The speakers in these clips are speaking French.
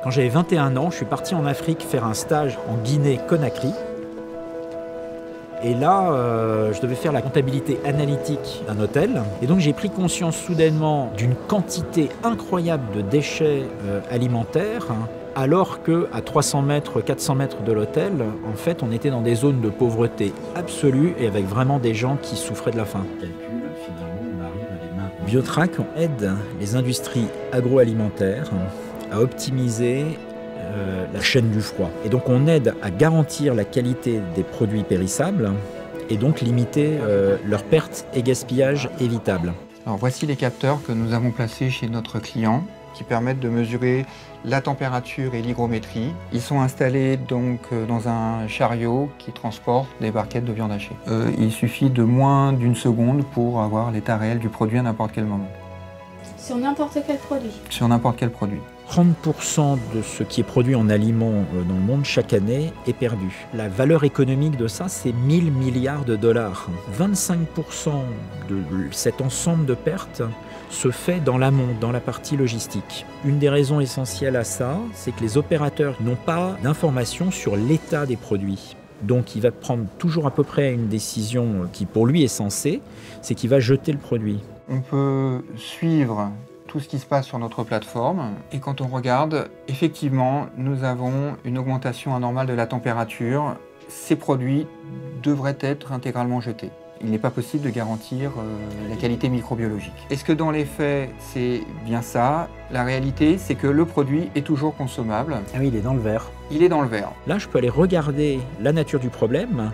Quand j'avais 21 ans, je suis parti en Afrique faire un stage en Guinée-Conakry. Et là, je devais faire la comptabilité analytique d'un hôtel. Et donc j'ai pris conscience soudainement d'une quantité incroyable de déchets alimentaires, alors qu'à 300 mètres, 400 mètres de l'hôtel, en fait, on était dans des zones de pauvreté absolue et avec vraiment des gens qui souffraient de la faim. Biotrac aide les industries agroalimentaires à optimiser la chaîne du froid. Et donc on aide à garantir la qualité des produits périssables et donc limiter leurs pertes et gaspillages évitables. Alors voici les capteurs que nous avons placés chez notre client qui permettent de mesurer la température et l'hygrométrie. Ils sont installés donc dans un chariot qui transporte des barquettes de viande hachée. Il suffit de moins d'une seconde pour avoir l'état réel du produit à n'importe quel moment. Sur n'importe quel produit? Sur n'importe quel produit. 30% de ce qui est produit en aliments dans le monde chaque année est perdu. La valeur économique de ça, c'est 1000 milliards de dollars. 25% de cet ensemble de pertes se fait dans l'amont, dans la partie logistique. Une des raisons essentielles à ça, c'est que les opérateurs n'ont pas d'informations sur l'état des produits. Donc il va prendre toujours à peu près une décision qui pour lui est sensée, c'est qu'il va jeter le produit. On peut suivre tout ce qui se passe sur notre plateforme et quand on regarde, effectivement, nous avons une augmentation anormale de la température. Ces produits devraient être intégralement jetés. Il n'est pas possible de garantir la qualité microbiologique. Est-ce que dans les faits, c'est bien ça? La réalité, c'est que le produit est toujours consommable. Ah oui, il est dans le verre. Il est dans le verre. Là, je peux aller regarder la nature du problème,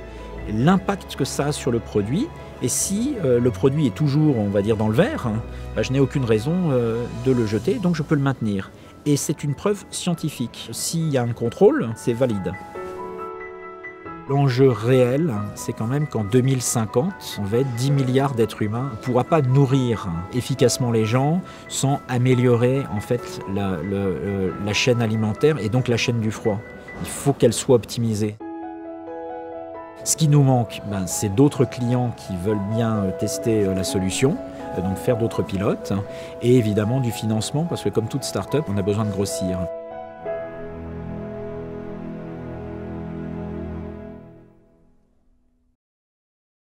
l'impact que ça a sur le produit, et si le produit est toujours, on va dire, dans le verre, bah, je n'ai aucune raison de le jeter, donc je peux le maintenir. Et c'est une preuve scientifique. S'il y a un contrôle, c'est valide. L'enjeu réel, c'est quand même qu'en 2050, on va être 10 milliards d'êtres humains. On ne pourra pas nourrir efficacement les gens sans améliorer en fait la chaîne alimentaire et donc la chaîne du froid. Il faut qu'elle soit optimisée. Ce qui nous manque, c'est d'autres clients qui veulent bien tester la solution, donc faire d'autres pilotes, et évidemment du financement, parce que comme toute start-up, on a besoin de grossir.